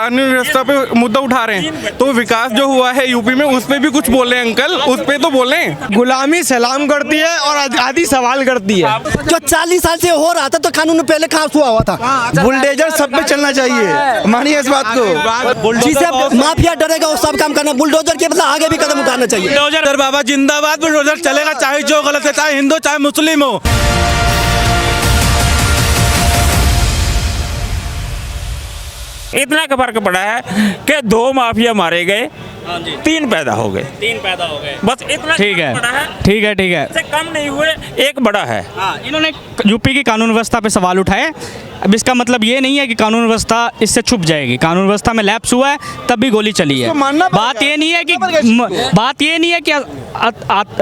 कानूनी व्यवस्था पे मुद्दा उठा रहे हैं, तो विकास जो हुआ है यूपी में उस पे भी कुछ बोले अंकल, उस पे तो बोले। गुलामी सलाम करती है और आदि सवाल करती है। जो 40 साल से हो रहा था तो कानून पहले कहाँ हुआ था। बुलडोजर सब पे चलना चाहिए, मानिए इस बात को। जिसे माफिया डरेगा वो सब काम करना, बुलडोजर के मतलब आगे भी कदम उठाना चाहिए। बुलडोजर बाबा जिंदाबाद, बुलडोजर चलेगा चाहे जो गलत है, चाहे हिंदू चाहे मुस्लिम हो। इतना का फर्क पड़ा है कि 2 माफिया मारे गए, 3 पैदा हो गए। बस इतना ठीक है, बड़ा है, ठीक है, ठीक है। इससे कम नहीं हुए, एक बड़ा है। इन्होंने यूपी की कानून व्यवस्था पे सवाल उठाए। अब इसका मतलब ये नहीं है कि कानून व्यवस्था इससे छुप जाएगी। कानून व्यवस्था में लैप्स हुआ है तब भी गोली चली है। बात ये नहीं है कि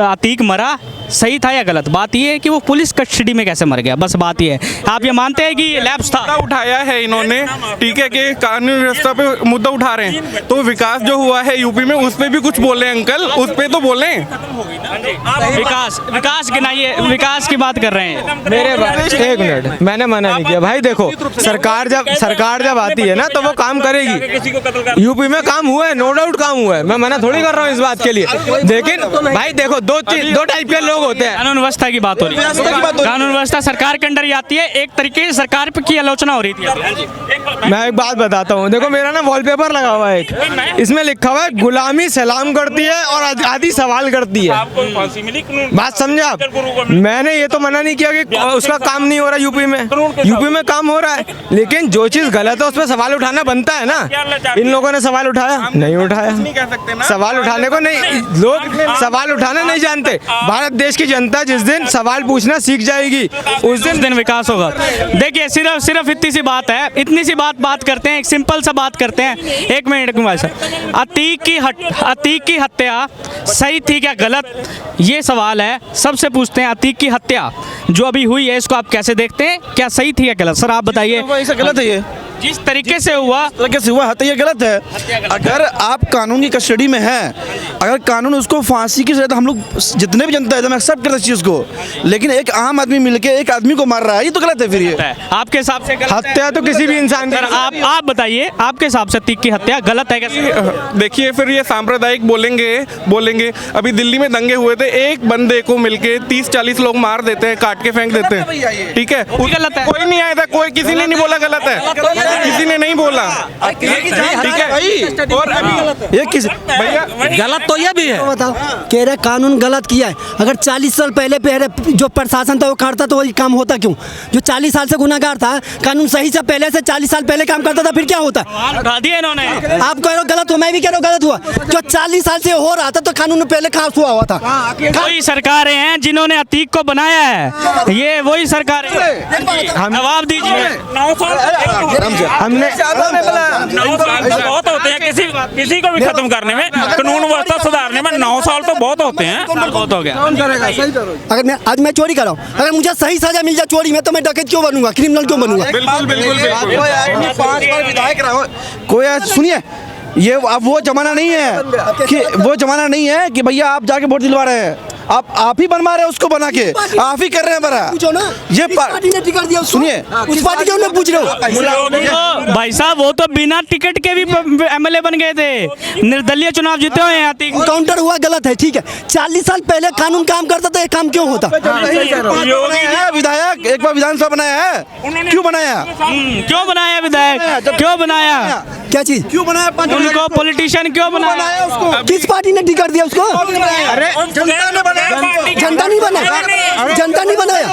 अतीक मरा सही था या गलत, बात ये है कि वो पुलिस कस्टडी में कैसे मर गया, बस बात ये है। आप ये मानते हैं कि लैप्स था? उठाया है इन्होंने, ठीक है, कि कानूनी व्यवस्था पे मुद्दा उठा रहे हैं, तो विकास जो हुआ है यूपी में उस पे भी कुछ बोले अंकल, उस पे तो बोले। विकास गिनाइए, विकास की बात कर रहे हैं। मेरे एक मिनट, मैंने मना नहीं किया भाई। देखो सरकार जब आती है ना तो वो काम करेगी। यूपी में काम हुआ है, नो डाउट काम हुआ है, मैं मना थोड़ी कर रहा हूँ इस बात के लिए। लेकिन भाई देखो दो टाइप के लोग होते हैं। कानून व्यवस्था की बात हो रही है, कानून व्यवस्था सरकार के अंडर ही आती है। एक तरीके से सरकार की आलोचना हो रही थी। मैं एक बात बताता हूँ, देखो मेरा ना वॉलपेपर लगा हुआ है एक, इसमें लिखा हुआ है गुलामी सलाम करती है और आदि सवाल करती है। बात समझे आप? मैंने ये तो मना नहीं किया कि उसका काम नहीं हो रहा यूपी में काम हो रहा है, लेकिन जो चीज गलत है उस पर सवाल उठाना बनता है ना। इन लोगों ने सवाल उठाया नहीं उठाया, सवाल उठाने को नहीं, लोग सवाल उठाना नहीं जानते। भारत देश की जनता जिस दिन सवाल पूछना सीख जाएगी उस दिन विकास होगा। देखिए सिर्फ इतनी सी बात है, इतनी सी बात करते हैं, एक सिंपल सा बात करते हैं। एक मिनट कुमार साहब, अतीक की हत्या सही थी क्या गलत, ये सवाल है। सबसे पूछते हैं, अतीक की हत्या जो अभी हुई है इसको आप कैसे देखते हैं, क्या सही थी या गलत? सर आप बताइए। गलत है ये, जिस तरीके से हुआ तो ये गलत है। अगर आप कानून की कस्टडी में हैं, अगर कानून उसको फांसी की सजा, तो हम लोग जितने भी जनता है तो एक्सेप्ट करते चीज को, लेकिन एक आम आदमी मिलके एक आदमी को मार रहा है, ये तो गलत है। फिर ये आपके हिसाब से हत्या तो किसी भी इंसान की। आप बताइए आपके हिसाब से अतीक की हत्या गलत है क्या? देखिए फिर ये सांप्रदायिक बोलेंगे। अभी दिल्ली में दंगे हुए थे, एक बंदे को मिलके 30-40 लोग मार देते हैं, काट के फेंक देते हैं, ठीक है, गलत है। कोई नहीं आया था, किसी ने नहीं बोला गलत है, किसी ने नहीं बोला, ठीक है। और अभी ये किस भैया गलत तो ये भी है, बताओ कह रहे कानून गलत किया है। अगर 40 साल पहले जो प्रशासन था वो करता तो वही काम होता क्यों? जो 40 साल से गुनाहगार था, कानून सही से पहले से 40 साल पहले काम करता था, फिर क्या होता? उठा दिया इन्होंने। आप कह रहे हो गलत हुआ, मैं भी कह रहा हूँ गलत हुआ। जो 40 साल से हो रहा था तो कानून पहले कहाँ हुआ था? वही सरकारें हैं जिन्होंने अतीक को बनाया है, ये वही सरकार है। जवाब दीजिए। हमने बहुत होते हैं, किसी को भी खत्म करने में, कानून व्यवस्था सुधारने में 9 साल तो बहुत होते हैं। बहुत हो गया। अगर आज मैं चोरी कर रहा हूँ, अगर मुझे सही सजा मिल जाए चोरी में तो मैं डकैत क्यों बनूंगा, क्रिमिनल क्यों बनूंगा? बिल्कुल। 5 बार विधायक रहा हूं। कोई सुनिए, ये अब वो जमाना नहीं है कि भैया आप जाके वोट दिलवा रहे हैं, आप ही बनवा रहे हैं उसको, बना के आप ही कर रहे हैं बड़ा। पूछो ना, ये पार्टी ने टिकट दिया, सुनिए, उस पार्टी क्यों नहीं पूछ रहे हो? भाई साहब वो तो बिना टिकट के भी एमएलए बन गए थे, निर्दलीय चुनाव जीते हुए हैं अतीक। काउंटर हुआ गलत है, ठीक है। 40 साल पहले कानून काम करता तो ये काम क्यों होता? विधायक एक बार विधानसभा बनाया है, क्यों बनाया? क्यों बनाया विधायक, क्यों बनाया, क्या चीज क्यों बनाया? उनको पॉलिटिशियन क्यों बनाया उसको? किस पार्टी ने टिकट दिया उसको? अरे जनता नहीं बनाया।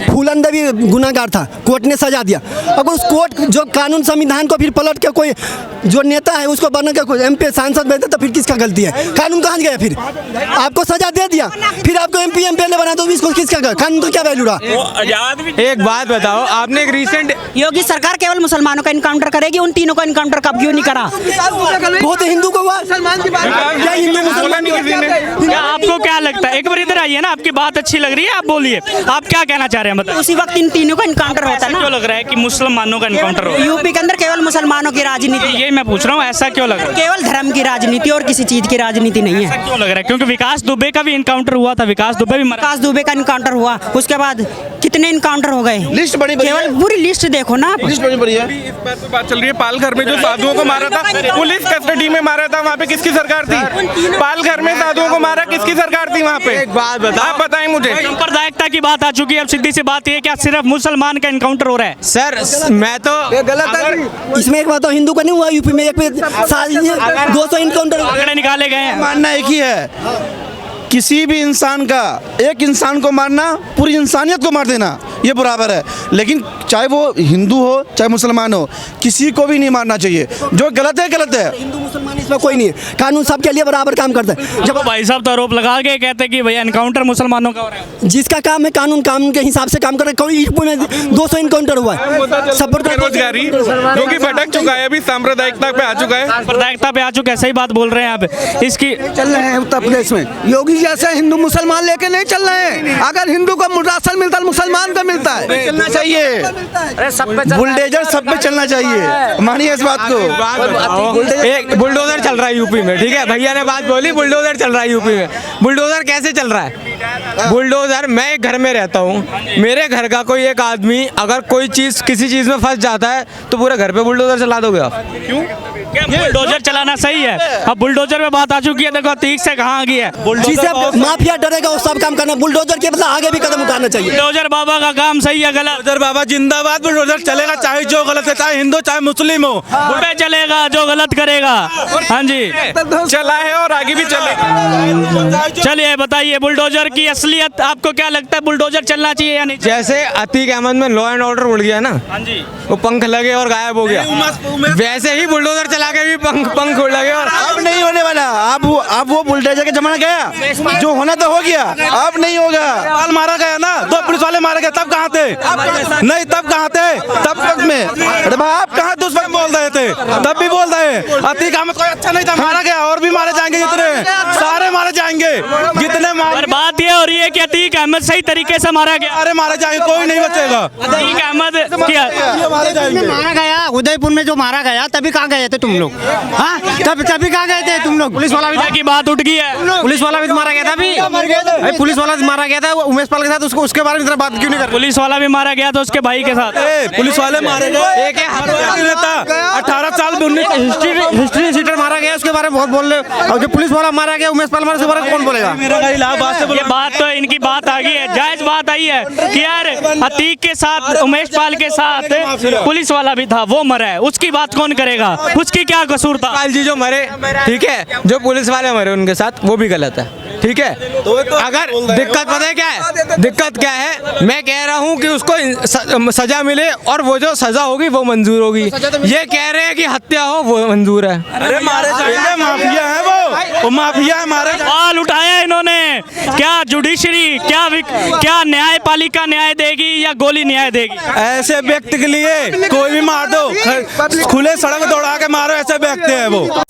फूलन देवी गुनाहगार था, कोर्ट ने सजा दिया। अगर उस कोर्ट जो कानून संविधान को फिर पलट के कोई जो नेता है उसको बना के कोई MP सांसद भेजता तो फिर किसका गलती है? कानून कहाँ गया? फिर आपको सजा दे दिया, फिर आपको MP MPLA बना दो, इसको किसका कानून तो क्या वैल्यू रहा? एक बात बताओ, आपने एक रिसेंट योगी सरकार केवल मुसलमानों का इनकाउंटर करेगी, उन तीनों का इनकाउंटर कब क्यों नहीं करा? वो तो हिंदू को हुआ, क्या आपको क्या लगता है, एक बार इधर आइए ना, आपकी बात अच्छी लग रही है, आप बोलिए, आप क्या कहना चाह रहे हैं मतलब? उसी वक्त इन तीनों का इनकाउंटर होता है क्यों ना। लग रहा है कि मुसलमानों का इनकाउंटर हो? यूपी के अंदर केवल मुसलमानों की राजनीति, ये मैं पूछ रहा हूँ, ऐसा क्यों लग रहा है? केवल धर्म की राजनीति और किसी चीज की राजनीति नहीं है। क्यों लग रहा है? क्योंकि विकास दुबे का भी इनकाउंटर हुआ था, विकास दुबे भी मरा। विकास दुबे का इनकाउंटर हुआ, उसके बाद कितने इनकाउंटर हो गए? लिस्ट बड़ी बड़ी केवल पूरी लिस्ट देखो ना आप। लिस्ट बड़ी बड़ी है। इस बात पे बात चल रही है, पालघर में जो साधुओं को मारा था, पुलिस कस्टडी में मारा था, वहाँ पे किसकी सरकार थी? पालघर में साधुओं को मारा किसकी सरकार थी वहाँ पे? एक बात बताओ, आप बताएं मुझे। सांप्रदायिकता की बात आ चुकी है, अब सीधी सी बात ये क्या सिर्फ मुसलमान का इनकाउंटर हो रहा है? सर मैं तो गलत है। इसमें एक बात तो हिंदू का नहीं हुआ, यूपी में एक पे 200 इनकाउंटर। आंकड़े निकाले गए हैं। मानना एक ही है, किसी भी इंसान का, एक इंसान को मारना पूरी इंसानियत को मार देना ये बराबर है। लेकिन चाहे वो हिंदू हो चाहे मुसलमान हो, किसी को भी नहीं मारना चाहिए। जो गलत है गलत है। हिंदू मुसलमान इसमें कोई नहीं है, कानून सबके लिए बराबर काम करता है। जब भाई साहब तो आरोप लगा के कहते हैं कि भैया इनकाउंटर मुसलमानों का हो रहा है। जिसका काम है कानून, कानून के हिसाब से काम कर रहा है। कोई यूपी में 200 इनकाउंटर हुआ है, सपोर्ट बेरोजगारी जो कि भटक चुका है, अभी सांप्रदायिकता पे आ चुका है। सांप्रदायिकता पे आ चुके हैं, सही बात बोल रहे हैं आप। इसकी चल रहे हैं उत्तर प्रदेश में, योगी जैसे हिंदू मुसलमान लेके नहीं चल रहे हैं। अगर हिंदू को राशन मिलता है मुसलमान को मिलता है। चलना चाहिए, बुलडोजर सब पे चलना चाहिए, मानिए इस बात को। एक बुलडोजर चल रहा है यूपी में, ठीक है, भैया ने बात बोली, बुलडोजर चल रहा है यूपी में। बुलडोजर कैसे चल रहा है? बुलडोजर, मैं एक घर में रहता हूँ, मेरे घर का कोई एक आदमी अगर कोई चीज़ किसी चीज़ में फंस जाता है तो पूरे घर पे बुलडोजर चला दोगे आप? क्यों? क्या बुलडोजर चलाना सही है? अब बुलडोजर में बात आ चुकी है, देखो अतीक से कहाँ आ गई है। जिसे माफिया डरेगा वो सब काम करना, बुलडोजर के बदला आगे भी कदम उठाना चाहिए। बुलडोजर बाबा का काम सही है गलत? बुलडोजर बाबा जिंदाबाद, बुलडोजर चलेगा, चाहे जो गलत है, चाहे हिंदू चाहे मुस्लिम हो, बुलडोजर चलेगा, जो गलत करेगा। हाँ जी, चला है और आगे भी चलेगा। चलिए बताइए बुलडोजर की असलियत आपको क्या लगता है? बुलडोजर चलना चाहिए या नहीं? जैसे अतीक अहमद में लॉ एंड ऑर्डर उड़ गया ना, हाँ जी, वो पंख लगे और गायब हो गया, वैसे ही बुलडोजर चला के भी पंख उड़ लगे और अब नहीं होने वाला। अब वो बुलडोजर का जमाना गया, जो होना तो हो गया, अब नहीं होगा। बाल मारा गया ना, 2 पुलिस वाले मारे गए, तब कहाँ थे? नहीं, तब कहाँ थे? तब वक्त में, अरे भाई आप कहाँ थे उस वक्त? बोल रहे थे, तब भी बोल रहे। अतीक अहमद कोई अच्छा नहीं था, मारा गया, और भी मारे जाएंगे, जितने सारे मारे जाएंगे, जितने पर बात ये हो रही है कि अतीक अहमद सही तरीके से मारा गया। सारे मारे जाएंगे, कोई नहीं बचेगा। अतीक अहमद क्या मारे जाएंगे। मारा गया उदयपुर में, जो मारा गया तभी कहाँ गए थे तुम लोग? हाँ, तभी कहाँ गए थे तुम लोग? पुलिस वाला भी की बात उठ गई है। पुलिस वाला भी तो मारा गया था अभी। भाई पुलिस वाला मारा गया था उमेश पाल के साथ, उसके बारे में इतना बात क्यों नहीं कर? पुलिस वाला भी मारा गया था उसके भाई के साथ। पुलिस वाले मारे गए, एक 18 साल हिस्ट्री सीटर मारा गया, उसके बारे में बहुत बोल रहे हो। और जो पुलिस वाला मारा गया उमेश पाल, उसके बारे में कौन बोलेगा? ये बात तो इनकी बात आ गई है, जायज बात आई है कि यार अतीक के साथ उमेश पाल के साथ पुलिस वाला भी था, वो मरा है, उसकी बात कौन करेगा? उसकी क्या कसूर था? पाल जी जो मरे, ठीक है, जो पुलिस वाले मरे उनके साथ, वो भी गलत है, ठीक है। अगर दिक्कत पता है क्या है? दिक्कत क्या है? मैं कह रहा हूँ कि उसको सजा मिले और वो जो सजा होगी वो मंजूर होगी। ये कह रहे हैं कि हत्या हो वो मंजूर है। अरे मारे जाएंगे, माफिया है वो माफिया है, मारे सवाल उठाया इन्होंने, क्या जुडिशरी, क्या न्यायपालिका न्याय देगी या गोली न्याय देगी? ऐसे व्यक्ति के लिए कोई भी मार दो, खुले सड़क दौड़ा के मारो, ऐसे व्यक्ति है वो।